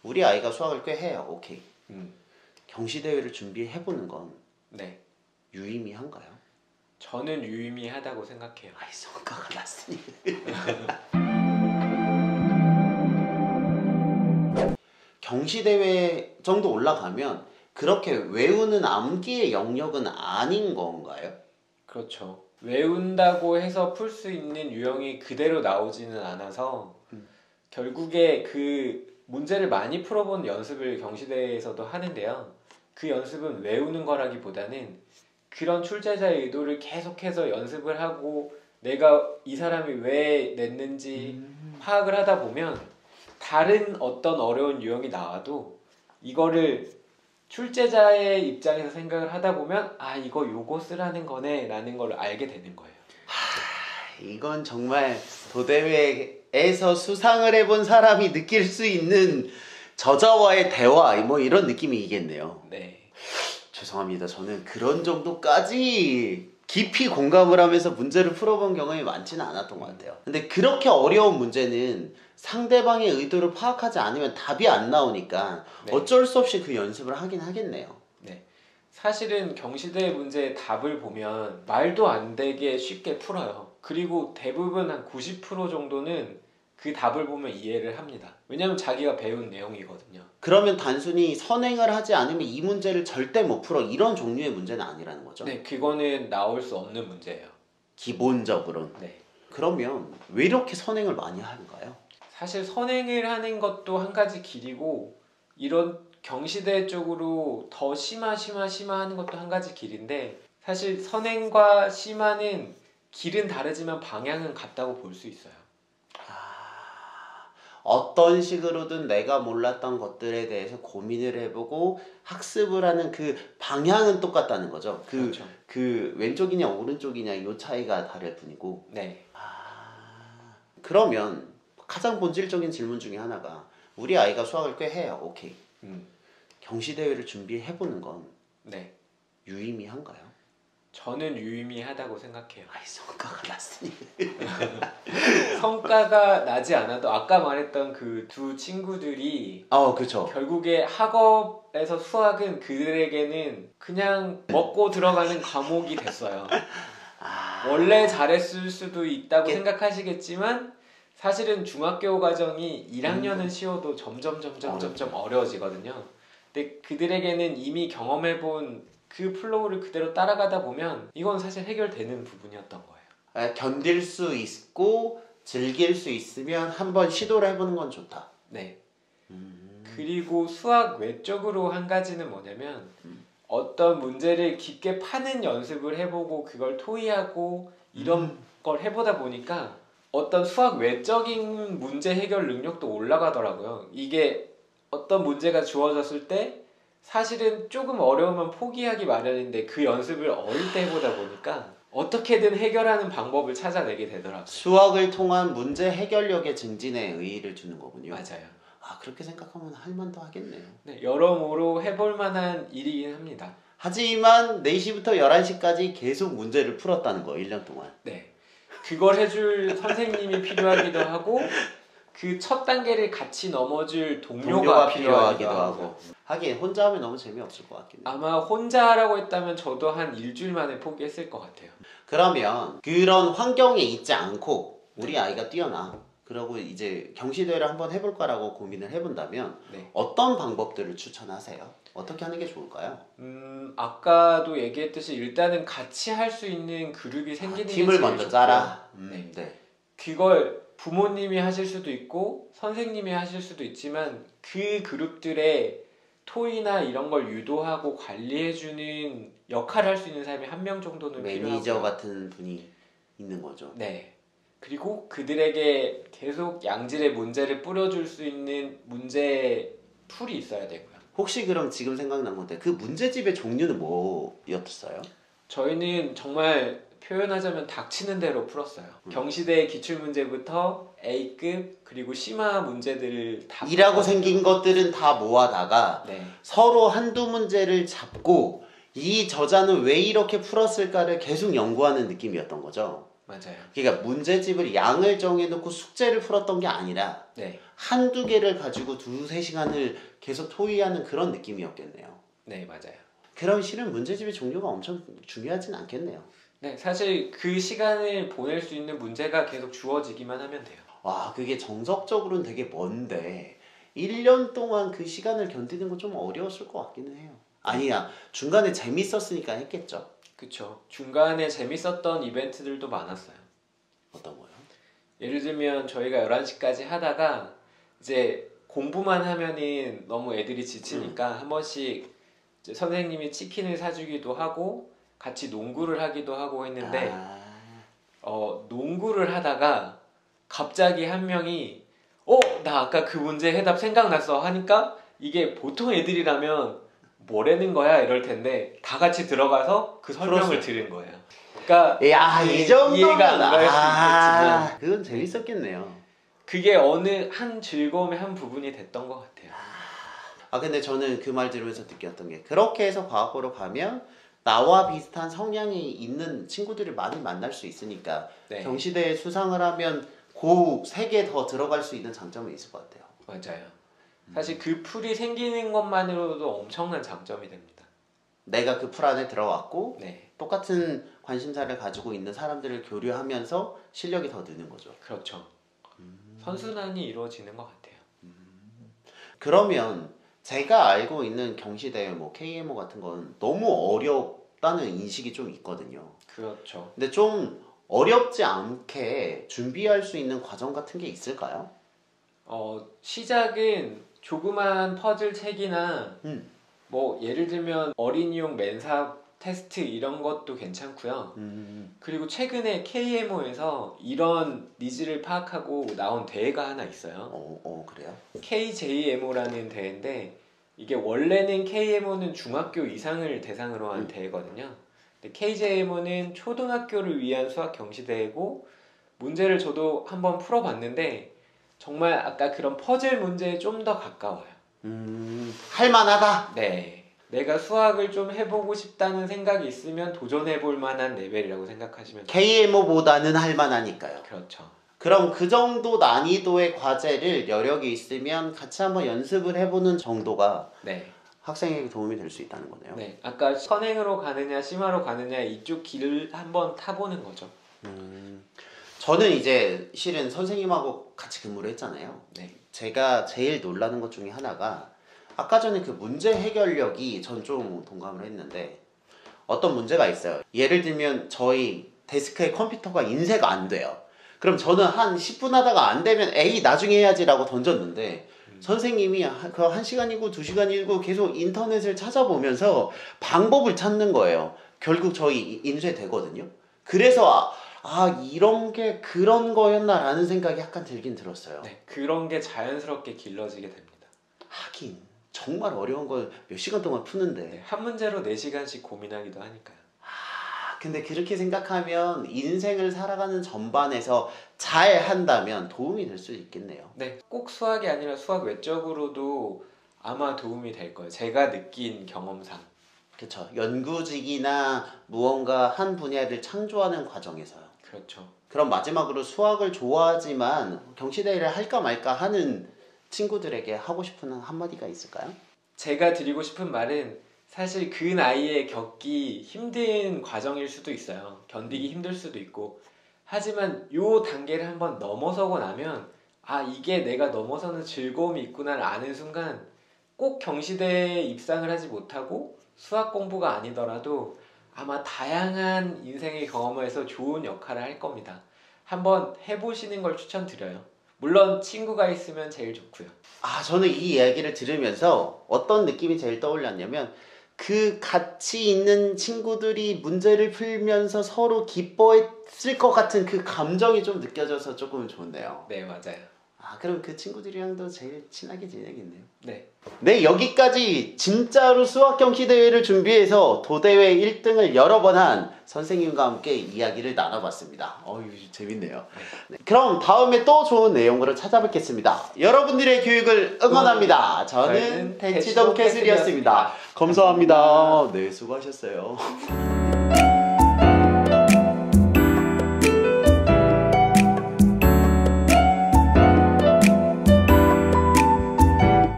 우리 아이가 수학을 꽤 해요. 오케이. 음. 경시대회를 준비해보는 건 네. 유의미한가요? 저는 유의미하다고 생각해요. 아이, 성과가 났으니. 경시대회 정도 올라가면 그렇게 외우는 암기의 영역은 아닌 건가요? 그렇죠. 외운다고 해서 풀 수 있는 유형이 그대로 나오지는 않아서 결국에 그 문제를 많이 풀어본 연습을 경시대회에서도 하는데요. 그 연습은 외우는 거라기보다는 그런 출제자의 의도를 계속해서 연습을 하고 내가 이 사람이 왜 냈는지 파악을 하다 보면 다른 어떤 어려운 유형이 나와도 이거를 출제자의 입장에서 생각을 하다 보면 아 이거 요거 쓰라는 거네 라는 걸 알게 되는 거예요. 이건 정말 도대회에서 수상을 해본 사람이 느낄 수 있는 저자와의 대화 뭐 이런 느낌이겠네요. 네. 죄송합니다. 저는 그런 정도까지 깊이 공감을 하면서 문제를 풀어본 경험이 많지는 않았던 것 같아요. 근데 그렇게 어려운 문제는 상대방의 의도를 파악하지 않으면 답이 안 나오니까 네. 어쩔 수 없이 그 연습을 하긴 하겠네요. 네. 사실은 경시대 문제의 답을 보면 말도 안 되게 쉽게 풀어요. 그리고 대부분 한 90% 정도는 그 답을 보면 이해를 합니다. 왜냐면 자기가 배운 내용이거든요. 그러면 단순히 선행을 하지 않으면 이 문제를 절대 못 풀어 이런 종류의 문제는 아니라는 거죠? 네, 그거는 나올 수 없는 문제예요. 기본적으로는. 네. 그러면 왜 이렇게 선행을 많이 하는가요? 사실 선행을 하는 것도 한 가지 길이고 이런 경시대 쪽으로 더 심화하는 것도 한 가지 길인데 사실 선행과 심화는 길은 다르지만 방향은 같다고 볼 수 있어요. 어떤 식으로든 내가 몰랐던 것들에 대해서 고민을 해보고 학습을 하는 그 방향은 똑같다는 거죠. 그렇죠. 그 왼쪽이냐 오른쪽이냐 이 차이가 다를 뿐이고. 네. 그러면 가장 본질적인 질문 중에 하나가 우리 아이가 수학을 꽤 해요. 오케이. 경시대회를 준비해보는 건 네. 유의미한가요? 저는 유의미하다고 생각해요. 아이, 성과가 났으니. 성과가 나지 않아도 아까 말했던 그 두 친구들이 그렇죠. 결국에 학업에서 수학은 그들에게는 그냥 먹고 들어가는 과목이 됐어요. 원래 잘했을 수도 있다고 생각하시겠지만 사실은 중학교 과정이 1학년은 쉬워도 점점 어려워지거든요. 근데 그들에게는 이미 경험해본 그 플로우를 그대로 따라가다 보면 이건 사실 해결되는 부분이었던 거예요. 견딜 수 있고 즐길 수 있으면 한번 시도를 해보는 건 좋다. 네. 그리고 수학 외적으로 한 가지는 뭐냐면 어떤 문제를 깊게 파는 연습을 해보고 그걸 토의하고 이런 걸 해보다 보니까 어떤 수학 외적인 문제 해결 능력도 올라가더라고요. 이게 어떤 문제가 주어졌을 때 사실은 조금 어려우면 포기하기 마련인데 그 연습을 어릴 때 해보다 보니까 어떻게든 해결하는 방법을 찾아내게 되더라고요. 수학을 통한 문제 해결력의 증진에 의의를 두는 거군요. 맞아요. 그렇게 생각하면 할 만도 하겠네요. 네, 여러모로 해볼 만한 일이긴 합니다. 하지만 4시부터 11시까지 계속 문제를 풀었다는 거 1년 동안. 네. 그걸 해줄 선생님이 필요하기도 하고 그 첫 단계를 같이 넘어줄 동료가 필요하기도 하고. 하긴 혼자 하면 너무 재미없을 것 같긴 해요. 아마 혼자 하라고 했다면 저도 한 일주일 만에 포기했을 것 같아요. 그러면 그런 환경에 있지 않고 우리 아이가 뛰어나 그러고 이제 경시대회를 한번 해볼까라고 고민을 해본다면 어떤 방법들을 추천하세요? 어떻게 하는 게 좋을까요? 아까도 얘기했듯이 일단은 같이 할 수 있는 그룹이 생기는 게 팀을 먼저 짜라. 네. 그걸 부모님이 하실 수도 있고 선생님이 하실 수도 있지만 그 그룹들의 토의나 이런 걸 유도하고 관리해주는 역할을 할 수 있는 사람이 한 명 정도는 필요하고요. 매니저 같은 분이 있는 거죠. 네. 그리고 그들에게 계속 양질의 문제를 뿌려줄 수 있는 문제 풀이 있어야 되고요. 혹시 그럼 지금 생각난 건데 그 문제집의 종류는 뭐였어요? 저희는 정말 표현하자면 닥치는 대로 풀었어요. 경시대 기출문제부터 A급 그리고 심화 문제들을 다 이라고 생긴 것들은 다 모아다가 서로 한두 문제를 잡고 이 저자는 왜 이렇게 풀었을까를 계속 연구하는 느낌이었던 거죠. 맞아요. 그러니까 문제집을 양을 정해놓고 숙제를 풀었던 게 아니라 네. 한두 개를 가지고 2~3시간을 계속 토의하는 그런 느낌이었겠네요. 네, 맞아요. 그럼 실은 문제집의 종류가 엄청 중요하진 않겠네요. 네, 사실 그 시간을 보낼 수 있는 문제가 계속 주어지기만 하면 돼요. 와, 그게 정석적으로는 되게 먼데 1년 동안 그 시간을 견디는 건 좀 어려웠을 것 같기는 해요. 아니야, 중간에 재밌었으니까 했겠죠. 그쵸. 중간에 재밌었던 이벤트들도 많았어요. 어떤 거요? 예를 들면 저희가 11시까지 하다가 이제 공부만 하면은 너무 애들이 지치니까 한 번씩 이제 선생님이 치킨을 사주기도 하고 같이 농구를 하기도 하고 했는데 농구를 하다가 갑자기 한 명이 나 아까 그 문제 해답 생각났어 하니까 이게 보통 애들이라면 뭐라는 거야 이럴 텐데 다 같이 들어가서 그 설명을 들은 거예요. 그러니까 야, 이 정도면 이해가 안 갈 수 있겠지만 그건 재밌었겠네요. 그게 어느 한 즐거움의 한 부분이 됐던 것 같아요. 근데 저는 그 말 들으면서 느꼈던 게 그렇게 해서 과학고로 가면 나와 비슷한 성향이 있는 친구들을 많이 만날 수 있으니까 네. 경시대에 수상을 하면 그 세계에 더 들어갈 수 있는 장점이 있을 것 같아요. 맞아요. 사실 그 풀이 생기는 것만으로도 엄청난 장점이 됩니다. 내가 그 풀 안에 들어왔고 네, 똑같은 관심사를 가지고 있는 사람들을 교류하면서 실력이 더 느는 거죠. 그렇죠. 선순환이 이루어지는 것 같아요. 그러면 제가 알고 있는 경시대 뭐 KMO 같은 건 너무 어렵다는 인식이 좀 있거든요. 그렇죠. 근데 좀 어렵지 않게 준비할 수 있는 과정 같은 게 있을까요? 시작은 조그만 퍼즐 책이나 뭐 예를 들면 어린이용 mensa 테스트 이런 것도 괜찮고요. 그리고 최근에 KMO에서 이런 니즈를 파악하고 나온 대회가 하나 있어요. 그래요? KJMO라는 대회인데 이게 원래는 KMO는 중학교 이상을 대상으로 한 대회거든요. 근데 KJMO는 초등학교를 위한 수학 경시대회고 문제를 저도 한번 풀어봤는데 정말 아까 그런 퍼즐 문제에 좀 더 가까워요. 할만하다. 네, 내가 수학을 좀 해보고 싶다는 생각이 있으면 도전해볼 만한 레벨이라고 생각하시면 돼요. KMO보다는 할만하니까요. 그렇죠. 그럼 그 정도 난이도의 과제를 여력이 있으면 같이 한번 연습을 해보는 정도가 네. 학생에게 도움이 될 수 있다는 거네요. 네, 아까 선행으로 가느냐 심화로 가느냐 이쪽 길을 한번 타보는 거죠. 저는 이제 실은 선생님하고 같이 근무를 했잖아요. 네. 제가 제일 놀라는 것 중에 하나가 아까 전에 그 문제 해결력이 전 좀 동감을 했는데 어떤 문제가 있어요. 예를 들면 저희 데스크에 컴퓨터가 인쇄가 안 돼요. 그럼 저는 한 10분 하다가 안 되면 에이 나중에 해야지라고 던졌는데 선생님이 그 1시간이고 2시간이고 계속 인터넷을 찾아보면서 방법을 찾는 거예요. 결국 저희 인쇄되거든요. 그래서 이런 게 그런 거였나라는 생각이 약간 들긴 들었어요. 네, 그런 게 자연스럽게 길러지게 됩니다. 하긴 정말 어려운 걸 몇 시간 동안 푸는데 네, 한 문제로 4시간씩 고민하기도 하니까요. 근데 그렇게 생각하면 인생을 살아가는 전반에서 잘 한다면 도움이 될 수 있겠네요. 네, 꼭 수학이 아니라 수학 외적으로도 아마 도움이 될 거예요. 제가 느낀 경험상. 그렇죠. 연구직이나 무언가 한 분야를 창조하는 과정에서요. 그렇죠. 그럼 마지막으로 수학을 좋아하지만 경시대회를 할까 말까 하는 친구들에게 하고 싶은 한마디가 있을까요? 제가 드리고 싶은 말은 사실 그 나이에 겪기 힘든 과정일 수도 있어요. 견디기 힘들 수도 있고. 하지만 요 단계를 한번 넘어서고 나면 이게 내가 넘어서는 즐거움이 있구나를 아는 순간 꼭 경시대에 입상을 하지 못하고 수학 공부가 아니더라도 아마 다양한 인생의 경험을 해서 좋은 역할을 할 겁니다. 한번 해보시는 걸 추천드려요. 물론 친구가 있으면 제일 좋고요. 저는 이 이야기를 들으면서 어떤 느낌이 제일 떠올랐냐면 그 같이 있는 친구들이 문제를 풀면서 서로 기뻐했을 것 같은 그 감정이 좀 느껴져서 조금 좋네요. 네, 맞아요. 그럼 그 친구들이랑도 제일 친하게 지내겠네요. 네, 여기까지 진짜로 수학 경시대회를 준비해서 도대회 1등을 여러 번 한 선생님과 함께 이야기를 나눠봤습니다. 재밌네요. 네, 그럼 다음에 또 좋은 내용으로 찾아뵙겠습니다. 여러분들의 교육을 응원합니다. 저는 대치동 캐슬이었습니다. 감사합니다. 네, 수고하셨어요.